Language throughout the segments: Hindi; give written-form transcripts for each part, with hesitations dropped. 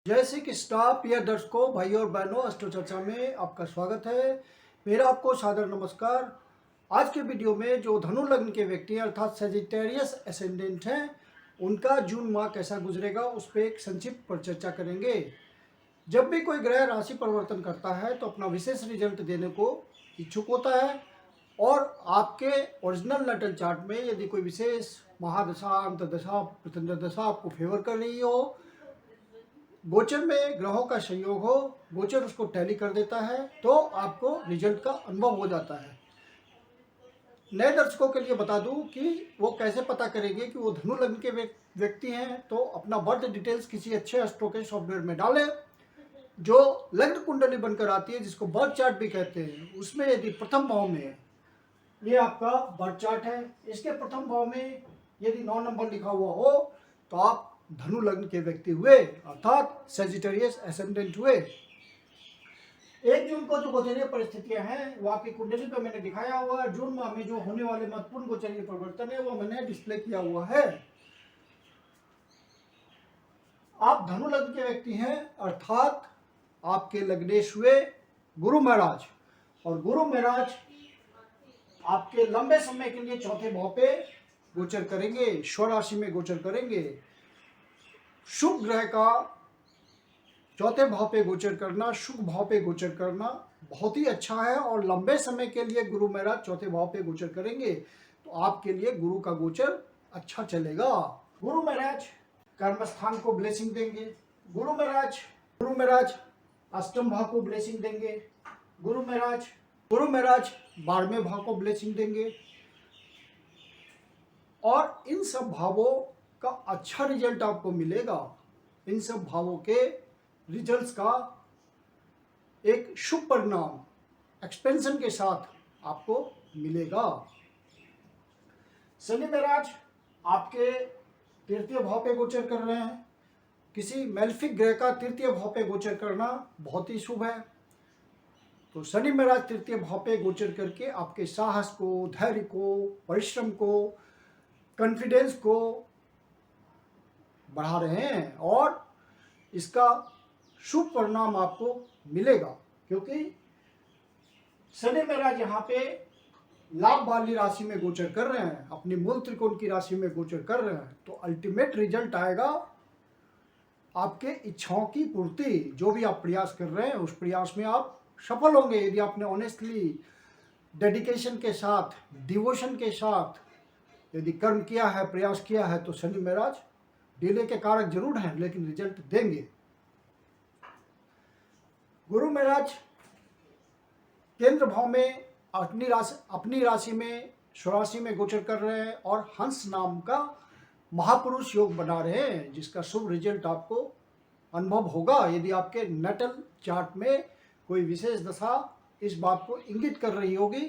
जैसे कि स्टाफ या दर्शकों, भाई और बहनों, अस्ट्रो चर्चा में आपका स्वागत है। मेरा आपको सादर नमस्कार। आज के वीडियो में जो धनु लग्न के व्यक्ति अर्थात सेजिटेरियस एसेंडेंट हैं, उनका जून माह कैसा गुजरेगा उस पर एक संक्षिप्त पर चर्चा करेंगे। जब भी कोई ग्रह राशि परिवर्तन करता है तो अपना विशेष रिजल्ट देने को इच्छुक होता है, और आपके ओरिजिनल नटल चार्ट में यदि कोई विशेष महादशा, अंतर्दशा, प्रत्यंतर दशा आपको फेवर कर रही हो, गोचर में ग्रहों का संयोग हो, गोचर उसको टैली कर देता है, तो आपको रिजल्ट का अनुभव हो जाता है। नए दर्शकों के लिए बता दूं कि वो कैसे पता करेंगे कि वो धनु लग्न के व्यक्ति हैं। तो अपना बर्थ डिटेल्स किसी अच्छे एस्ट्रो के सॉफ्टवेयर में डालें। जो लग्न कुंडली बनकर आती है, जिसको बर्थ चार्ट भी कहते हैं, उसमें यदि प्रथम भाव में, ये आपका बर्थ चार्ट है, इसके प्रथम भाव में यदि 9 नंबर लिखा हुआ हो तो आप धनु लग्न के व्यक्ति हुए, अर्थात सेजिटेरियस एसेंडेंट हुए। 1 जून को जो गोचरीय परिस्थितियां हैं वो आपकी कुंडली पे मैंने दिखाया हुआ है। जून माह में जो होने वाले महत्वपूर्ण गोचरीय परिवर्तन है वो मैंने डिस्प्ले किया हुआ है। आप धनु लग्न के व्यक्ति हैं, अर्थात आपके लग्नेश हुए गुरु महाराज, और गुरु महाराज आपके लंबे समय के लिए चौथे भाव पे गोचर करेंगे, स्वराशि में गोचर करेंगे। शुभ ग्रह का चौथे भाव पे गोचर करना, शुभ भाव पे गोचर करना बहुत ही अच्छा है, और लंबे समय के लिए गुरु महाराज चौथे भाव पे गोचर करेंगे तो आपके लिए गुरु का गोचर अच्छा चलेगा। गुरु महाराज कर्म स्थान को ब्लेसिंग देंगे, गुरु महाराज अष्टम भाव को ब्लेसिंग देंगे, गुरु महाराज 12वें भाव को ब्लेसिंग देंगे, और इन सब भावों का अच्छा रिजल्ट आपको मिलेगा। इन सब भावों के रिजल्ट्स का एक शुभ परिणाम एक्सपेंशन के साथ आपको मिलेगा। शनि महाराज आपके तृतीय भाव पे गोचर कर रहे हैं। किसी मेलेफिक ग्रह का तृतीय भाव पे गोचर करना बहुत ही शुभ है। तो शनि महाराज तृतीय भाव पे गोचर करके आपके साहस को, धैर्य को, परिश्रम को, कॉन्फिडेंस को बढ़ा रहे हैं, और इसका शुभ परिणाम आपको मिलेगा, क्योंकि शनि महाराज यहाँ पे लाभ वाली राशि में गोचर कर रहे हैं, अपनी मूल त्रिकोण की राशि में गोचर कर रहे हैं। तो अल्टीमेट रिजल्ट आएगा आपके इच्छाओं की पूर्ति। जो भी आप प्रयास कर रहे हैं उस प्रयास में आप सफल होंगे, यदि आपने ऑनेस्टली, डेडिकेशन के साथ, डिवोशन के साथ यदि कर्म किया है, प्रयास किया है, तो शनि महाराज डिले के कारक जरूर हैं लेकिन रिजल्ट देंगे। गुरु महाराज केंद्र भाव में अपनी राशि में, स्वराशि में गोचर कर रहे हैं, और हंस नाम का महापुरुष योग बना रहे हैं, जिसका शुभ रिजल्ट आपको अनुभव होगा। यदि आपके नटल चार्ट में कोई विशेष दशा इस बात को इंगित कर रही होगी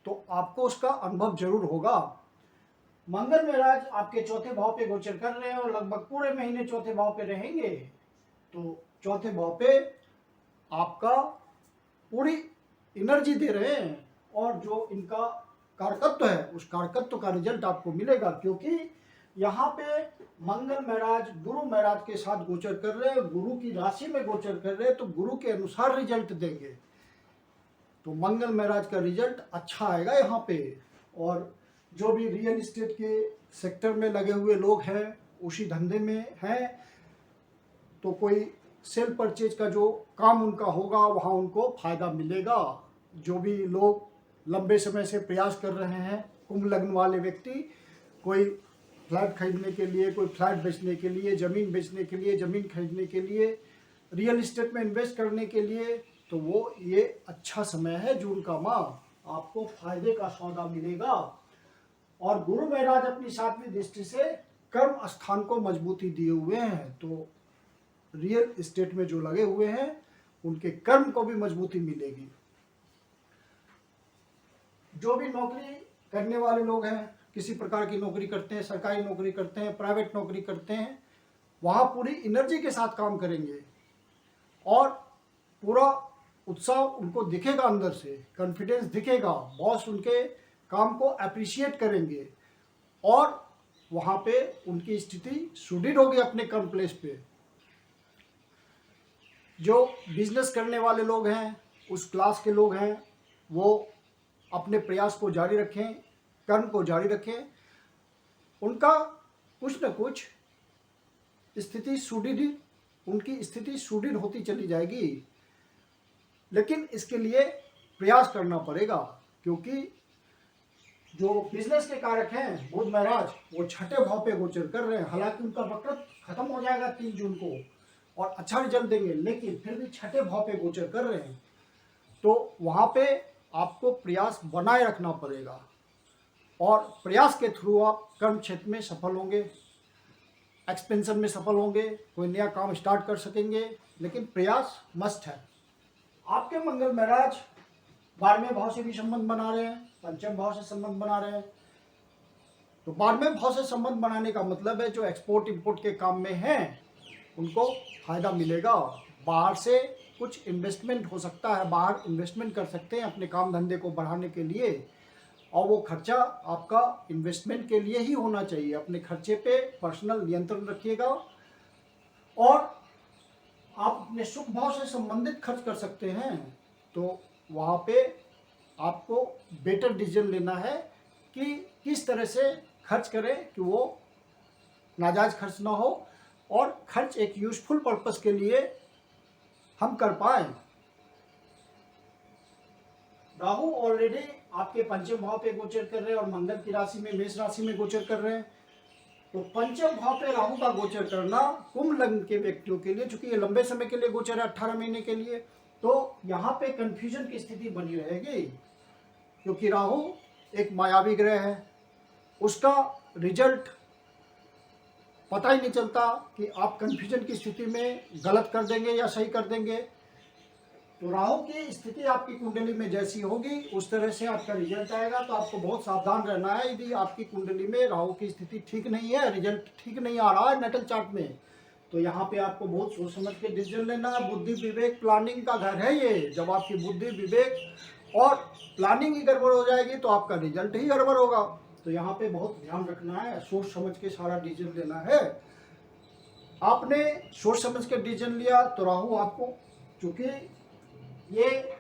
तो आपको उसका अनुभव जरूर होगा। मंगल महाराज आपके चौथे भाव पे गोचर कर रहे हैं और लगभग पूरे महीने चौथे भाव पे रहेंगे। तो चौथे भाव पे आपका पूरी एनर्जी दे रहे हैं, और जो इनका कारकत्व है उस कारकत्व का रिजल्ट आपको मिलेगा, क्योंकि यहाँ पे मंगल महाराज गुरु महाराज के साथ गोचर कर रहे हैं, गुरु की राशि में गोचर कर रहे हैं, तो गुरु के अनुसार रिजल्ट देंगे। तो मंगल महाराज का रिजल्ट अच्छा आएगा यहाँ पे। और जो भी रियल एस्टेट के सेक्टर में लगे हुए लोग हैं, उसी धंधे में हैं, तो कोई सेल परचेज का जो काम उनका होगा वहाँ उनको फायदा मिलेगा। जो भी लोग लंबे समय से प्रयास कर रहे हैं, कुंभ लग्न वाले व्यक्ति, कोई फ्लैट खरीदने के लिए, कोई फ्लैट बेचने के लिए, ज़मीन बेचने के लिए, ज़मीन खरीदने के लिए, रियल एस्टेट में इन्वेस्ट करने के लिए, तो वो ये अच्छा समय है। जून का माह आपको फायदे का सौदा मिलेगा। और गुरु महाराज अपनी 7वीं दृष्टि से कर्म स्थान को मजबूती दिए हुए हैं, तो रियल एस्टेट में जो लगे हुए हैं उनके कर्म को भी मजबूती मिलेगी। जो भी नौकरी करने वाले लोग हैं, किसी प्रकार की नौकरी करते हैं, सरकारी नौकरी करते हैं, प्राइवेट नौकरी करते हैं, वहाँ पूरी एनर्जी के साथ काम करेंगे और पूरा उत्साह उनको दिखेगा, अंदर से कॉन्फिडेंस दिखेगा, बॉस उनके काम को अप्रिशिएट करेंगे, और वहाँ पे उनकी स्थिति सुदृढ़ होगी अपने कर्म प्लेस पे। जो बिजनेस करने वाले लोग हैं, उस क्लास के लोग हैं, वो अपने प्रयास को जारी रखें, कर्म को जारी रखें। उनका कुछ न कुछ स्थिति सुदृढ़, उनकी स्थिति सुदृढ़ होती चली जाएगी। लेकिन इसके लिए प्रयास करना पड़ेगा, क्योंकि जो बिजनेस के कारक हैं बुध महाराज, वो छठे भाव पे गोचर कर रहे हैं। हालांकि उनका वक्र खत्म हो जाएगा 3 जून को और अच्छा रिजल्ट देंगे, लेकिन फिर भी छठे भाव पे गोचर कर रहे हैं। तो वहाँ पे आपको प्रयास बनाए रखना पड़ेगा और प्रयास के थ्रू आप कर्म क्षेत्र में सफल होंगे, एक्सपेंशन में सफल होंगे, कोई नया काम स्टार्ट कर सकेंगे। लेकिन प्रयास मस्ट है। आपके मंगल महाराज 12वें भाव से भी संबंध बना रहे हैं, पंचम भाव से संबंध बना रहे हैं। तो 12वें भाव से संबंध बनाने का मतलब है जो एक्सपोर्ट इंपोर्ट के काम में हैं उनको फायदा मिलेगा। बाहर से कुछ इन्वेस्टमेंट हो सकता है, बाहर इन्वेस्टमेंट कर सकते हैं अपने काम धंधे को बढ़ाने के लिए, और वो खर्चा आपका इन्वेस्टमेंट के लिए ही होना चाहिए। अपने खर्चे पे पर्सनल नियंत्रण रखिएगा और आप अपने सुख भाव से संबंधित खर्च कर सकते हैं। तो वहाँ पे आपको बेटर डिसीजन लेना है कि किस तरह से खर्च करें कि वो नाजायज खर्च ना हो और खर्च एक यूजफुल पर्पस के लिए हम कर पाए। राहु ऑलरेडी आपके पंचम भाव पे गोचर कर रहे हैं और मंगल की राशि में, मेष राशि में गोचर कर रहे हैं। तो पंचम भाव पे राहु का गोचर करना कुंभ लग्न के व्यक्तियों के लिए, चूंकि ये लंबे समय के लिए गोचर है 18 महीने के लिए, तो यहाँ पे कंफ्यूजन की स्थिति बनी रहेगी। क्योंकि राहु एक मायावी ग्रह है, उसका रिजल्ट पता ही नहीं चलता कि आप कंफ्यूजन की स्थिति में गलत कर देंगे या सही कर देंगे। तो राहु की स्थिति आपकी कुंडली में जैसी होगी उस तरह से आपका रिजल्ट आएगा। तो आपको बहुत सावधान रहना है। यदि आपकी कुंडली में राहु की स्थिति ठीक नहीं है, रिजल्ट ठीक नहीं आ रहा है नटल चार्ट में, तो यहाँ पे आपको बहुत सोच समझ के डिसीजन लेना है। बुद्धि विवेक प्लानिंग का घर है ये। जब आपकी बुद्धि विवेक और प्लानिंग ही गड़बड़ हो जाएगी तो आपका रिजल्ट ही गड़बड़ होगा। तो यहाँ पे बहुत ध्यान रखना है, सोच समझ के सारा डिसीजन लेना है। आपने सोच समझ के डिसीजन लिया तो राहु आपको, चूंकि ये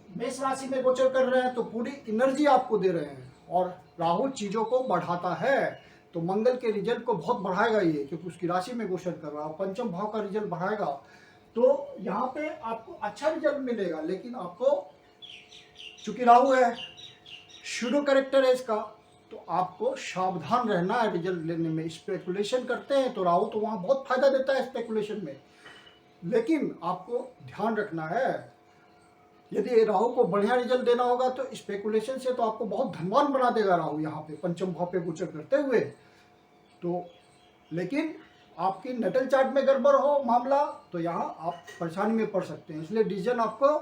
मेष राशि में गोचर कर रहे हैं तो पूरी एनर्जी आपको दे रहे हैं, और राहु चीजों को बढ़ाता है। तो मंगल के रिजल्ट को बहुत बढ़ाएगा ये, क्योंकि उसकी राशि में गोचर कर रहा है, पंचम भाव का रिजल्ट बढ़ाएगा। तो यहाँ पे आपको अच्छा रिजल्ट मिलेगा। लेकिन आपको, चूंकि राहु है, शूडो कैरेक्टर है इसका, तो आपको सावधान रहना है रिजल्ट लेने में। स्पेकुलेशन करते हैं तो राहु तो वहाँ बहुत फायदा देता है स्पेकुलेशन में, लेकिन आपको ध्यान रखना है। यदि राहु को बढ़िया रिजल्ट देना होगा तो स्पेकुलेशन से तो आपको बहुत धनवान बना देगा राहु यहाँ पे पंचम भाव पे गोचर करते हुए। तो लेकिन आपकी नटल चार्ट में गड़बड़ हो मामला तो यहाँ आप परेशानी में पड़ सकते हैं। इसलिए डिसीजन आपको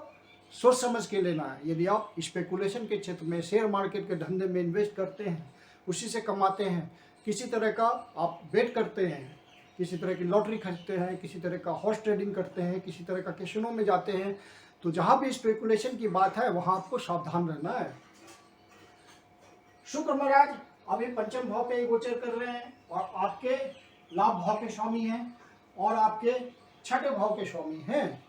सोच समझ के लेना है। यदि आप स्पेकुलेशन के क्षेत्र में, शेयर मार्केट के धंधे में इन्वेस्ट करते हैं, उसी से कमाते हैं, किसी तरह का आप बेट करते हैं, किसी तरह की लॉटरी खरीदते हैं, किसी तरह का हॉर्स ट्रेडिंग करते हैं, किसी तरह का कैसीनो में जाते हैं, तो जहाँ भी स्पेकुलेशन की बात है वहाँ आपको सावधान रहना है। शुक्र महाराज अभी पंचम भाव पे गोचर कर रहे हैं और आपके लाभ भाव के स्वामी हैं और आपके छठे भाव के स्वामी हैं।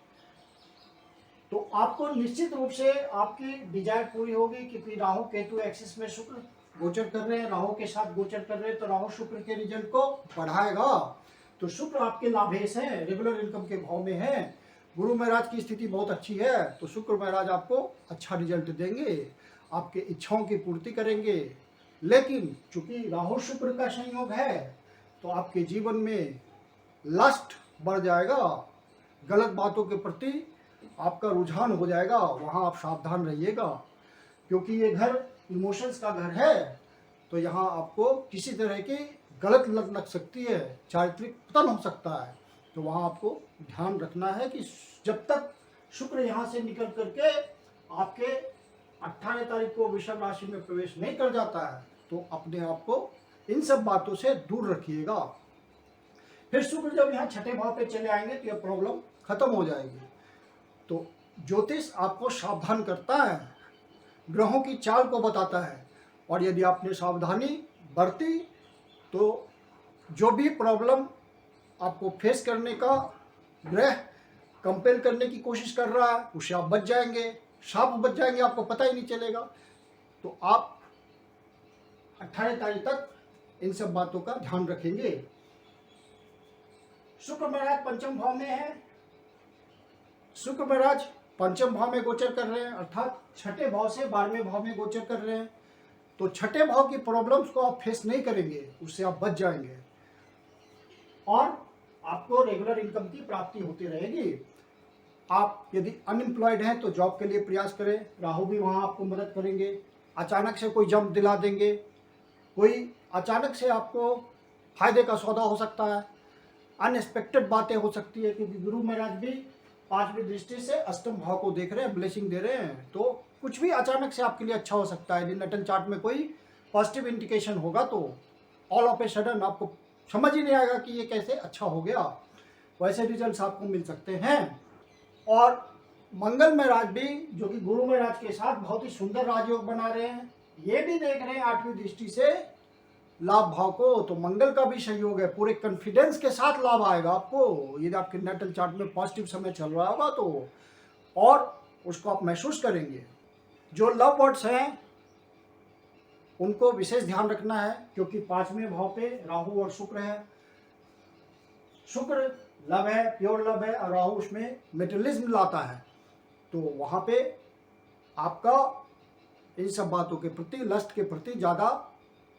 तो आपको निश्चित रूप से आपकी डिजायर पूरी होगी, क्योंकि राहु केतु एक्सिस में शुक्र गोचर कर रहे हैं, राहु के साथ गोचर कर रहे हैं, तो राहु शुक्र के रिजल्ट को बढ़ाएगा। तो शुक्र आपके लाभेश हैं, रेगुलर इनकम के भाव में है। गुरु महाराज की स्थिति बहुत अच्छी है, तो शुक्र महाराज आपको अच्छा रिजल्ट देंगे, आपके इच्छाओं की पूर्ति करेंगे। लेकिन चूंकि राहु शुक्र का संयोग है तो आपके जीवन में लस्ट बढ़ जाएगा, गलत बातों के प्रति आपका रुझान हो जाएगा। वहाँ आप सावधान रहिएगा, क्योंकि ये घर इमोशंस का घर है। तो यहाँ आपको किसी तरह की गलत लत लग सकती है, चारित्रिक पतन हो सकता है। तो वहाँ आपको ध्यान रखना है कि जब तक शुक्र यहाँ से निकल करके आपके 18 तारीख को वृषभ राशि में प्रवेश नहीं कर जाता है तो अपने आप को इन सब बातों से दूर रखिएगा। फिर शुक्र जब यहाँ छठे भाव पे चले आएंगे तो यह प्रॉब्लम खत्म हो जाएगी। तो ज्योतिष आपको सावधान करता है, ग्रहों की चाल को बताता है, और यदि आपने सावधानी बरती तो जो भी प्रॉब्लम आपको फेस करने का ग्रह कंपेल करने की कोशिश कर रहा है उससे आप बच जाएंगे, साफ बच जाएंगे, आपको पता ही नहीं चलेगा। तो आप 18 तारीख तक इन सब बातों का ध्यान रखेंगे। शुक्र महाराज पंचम भाव में है, शुक्र महाराज पंचम भाव में गोचर कर रहे हैं, अर्थात छठे भाव से 12वें भाव में गोचर कर रहे हैं। तो छठे भाव की प्रॉब्लम्स को आप फेस नहीं करेंगे, उससे आप बच जाएंगे और आपको रेगुलर इनकम की प्राप्ति होती रहेगी। आप यदि अनएम्प्लॉयड हैं तो जॉब के लिए प्रयास करें, राहु भी वहाँ आपको मदद करेंगे। अचानक से कोई जंप दिला देंगे, कोई अचानक से आपको फायदे का सौदा हो सकता है, अनएक्सपेक्टेड बातें हो सकती है, क्योंकि गुरु महाराज भी 5वीं दृष्टि से अष्टम भाव को देख रहे हैं, ब्लेसिंग दे रहे हैं। तो कुछ भी अचानक से आपके लिए अच्छा हो सकता है। यदि नटल चार्ट में कोई पॉजिटिव इंडिकेशन होगा तो ऑल ऑफ ए सडन आपको समझ ही नहीं आएगा कि ये कैसे अच्छा हो गया, वैसे रिजल्ट्स आपको मिल सकते हैं। और मंगल महाराज भी, जो कि गुरु महाराज के साथ बहुत ही सुंदर राजयोग बना रहे हैं, ये भी देख रहे हैं 8वीं दृष्टि से लाभ भाव को। तो मंगल का भी सहयोग है, पूरे कॉन्फिडेंस के साथ लाभ आएगा आपको यदि आपके नेटल चार्ट में पॉजिटिव समय चल रहा होगा तो, और उसको आप महसूस करेंगे। जो लव बर्ड्स हैं उनको विशेष ध्यान रखना है, क्योंकि 5वें भाव पे राहु और शुक्र है। शुक्र लव है, प्योर लव है, और राहु उसमें मेटेरियलिज्म लाता है। तो वहाँ पे आपका इन सब बातों के प्रति, लस्ट के प्रति ज़्यादा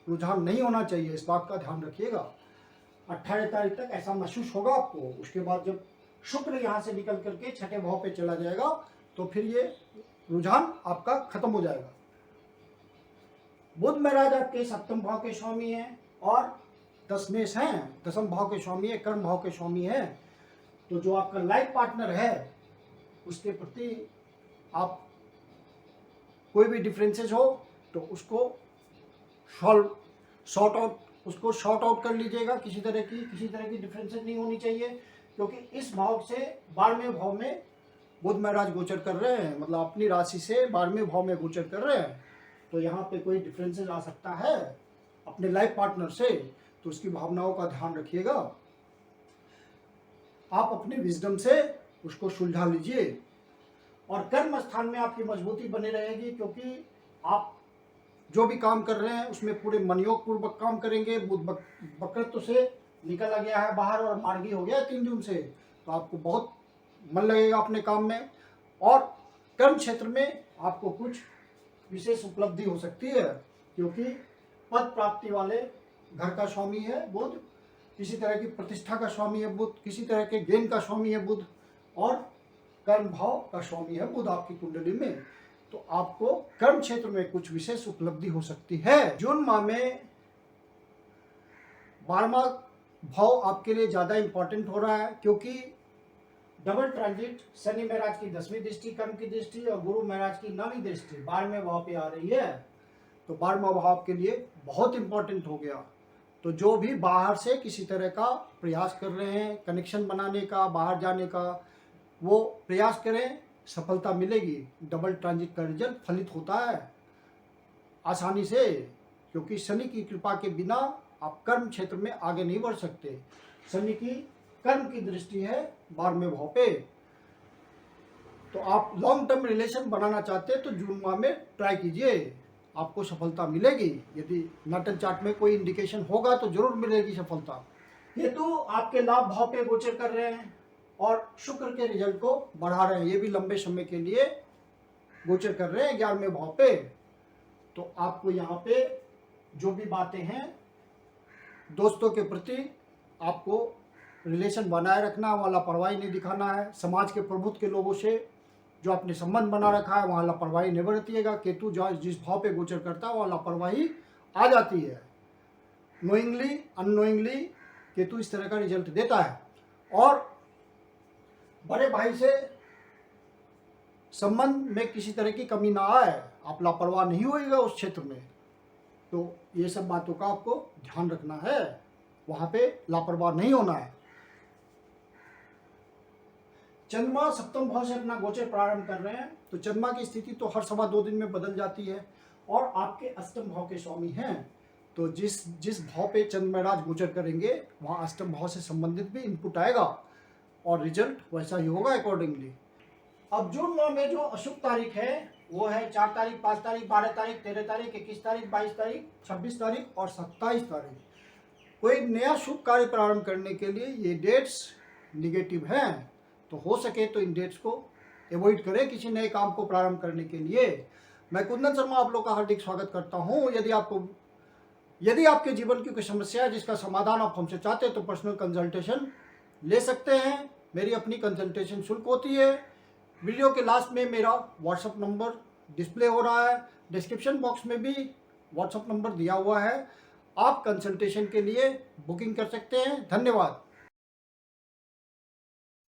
रुझान नहीं होना चाहिए, इस बात का ध्यान रखिएगा। 18 तारीख तक ऐसा महसूस होगा आपको। उसके बाद जब शुक्र यहाँ से निकल करके छठे भाव पे चला जाएगा तो फिर ये रुझान आपका खत्म हो जाएगा। बुध महाराज आपके 7वें भाव के स्वामी हैं और दशमेश हैं, 10वें भाव के स्वामी है, कर्म भाव के स्वामी हैं। तो जो आपका लाइफ पार्टनर है उसके प्रति आप कोई भी डिफरेंसेस हो तो उसको शॉर्ट आउट कर लीजिएगा। किसी तरह की डिफरेंसेस नहीं होनी चाहिए, क्योंकि इस भाव से 12वें भाव में बुध महाराज गोचर कर रहे हैं, मतलब अपनी राशि से 12वें भाव में गोचर कर रहे हैं। तो यहाँ पे कोई डिफरेंसेस आ सकता है अपने लाइफ पार्टनर से, तो उसकी भावनाओं का ध्यान रखिएगा। आप अपनी विजडम से उसको सुलझा लीजिए। और कर्म स्थान में आपकी मजबूती बनी रहेगी, क्योंकि आप जो भी काम कर रहे हैं उसमें पूरे मनयोग पूर्वक काम करेंगे। बुध वक्रत्व से निकल गया है बाहर और मार्गी हो गया 3 जून से, तो आपको बहुत मन लगेगा अपने काम में। और कर्म क्षेत्र में आपको कुछ विशेष उपलब्धि हो सकती है, क्योंकि पद प्राप्ति वाले घर का स्वामी है बुध, किसी तरह की प्रतिष्ठा का स्वामी है बुध, किसी तरह के गेन का स्वामी है बुध, और कर्म भाव का स्वामी है बुध आपकी कुंडली में। तो आपको कर्म क्षेत्र में कुछ विशेष उपलब्धि हो सकती है। जून माह में 12वां भाव आपके लिए ज़्यादा इंपॉर्टेंट हो रहा है, क्योंकि डबल ट्रांजिट शनि महाराज की 10वीं दृष्टि कर्म की दृष्टि और गुरु महाराज की 9वीं दृष्टि 12वें भाव पे आ रही है। तो 12वां भाव आपके लिए बहुत इंपॉर्टेंट हो गया। तो जो भी बाहर से किसी तरह का प्रयास कर रहे हैं कनेक्शन बनाने का, बाहर जाने का, वो प्रयास करें, सफलता मिलेगी। डबल ट्रांजिट का रिजल्ट फलित होता है आसानी से, क्योंकि शनि की कृपा के बिना आप कर्म क्षेत्र में आगे नहीं बढ़ सकते। शनि की कर्म की दृष्टि है 12वें भाव पे। तो आप लॉन्ग टर्म रिलेशन बनाना चाहते हैं तो जून माह में ट्राई कीजिए, आपको सफलता मिलेगी। यदि नाटन चार्ट में कोई इंडिकेशन होगा तो जरूर मिलेगी सफलता। ये तो आपके लाभ भाव पे गोचर कर रहे हैं और शुक्र के रिजल्ट को बढ़ा रहे हैं, ये भी लंबे समय के लिए गोचर कर रहे हैं 11वें भाव पे। तो आपको यहाँ पे जो भी बातें हैं, दोस्तों के प्रति आपको रिलेशन बनाए रखना है, वहाँ लापरवाही नहीं दिखाना है। समाज के प्रभुत्व के लोगों से जो आपने संबंध बना रखा है वहाँ लापरवाही नहीं बरतिएगा। केतु जो जिस भाव पे गोचर करता है वहाँ लापरवाही आ जाती है। नोइंगली अननोइंगली केतु इस तरह का रिजल्ट देता है। और बड़े भाई से संबंध में किसी तरह की कमी ना आए, आप लापरवाह नहीं होइएगा उस क्षेत्र में। तो ये सब बातों का आपको ध्यान रखना है, वहाँ पे लापरवाह नहीं होना है। चंद्रमा 7वें भाव से अपना गोचर प्रारंभ कर रहे हैं, तो चंद्रमा की स्थिति तो हर 2.25 दिन में बदल जाती है और आपके अष्टम भाव के स्वामी हैं। तो जिस भाव पे चंद्र महाराज गोचर करेंगे वहाँ अष्टम भाव से संबंधित भी इनपुट आएगा। और रिजल्ट वैसा ही होगा अकॉर्डिंगली। अब जून माह में जो अशुभ तारीख है वो है 4 तारीख, 5 तारीख, 12 तारीख, 13 तारीख, 21 तारीख, 22 तारीख, 26 तारीख और 27 तारीख। कोई नया शुभ कार्य प्रारंभ करने के लिए ये डेट्स निगेटिव हैं, तो हो सके तो इन डेट्स को अवॉइड करें किसी नए काम को प्रारंभ करने के लिए। मैं कुंदन शर्मा आप लोग का हार्दिक स्वागत करता हूँ। यदि आपके जीवन की कोई समस्या है जिसका समाधान आप हमसे चाहते हैं तो पर्सनल कंसल्टेशन ले सकते हैं। मेरी अपनी कंसल्टेशन शुल्क होती है। वीडियो के लास्ट में मेरा व्हाट्सएप नंबर डिस्प्ले हो रहा है, डिस्क्रिप्शन बॉक्स में भी व्हाट्सएप नंबर दिया हुआ है। आप कंसल्टेशन के लिए बुकिंग कर सकते हैं। धन्यवाद।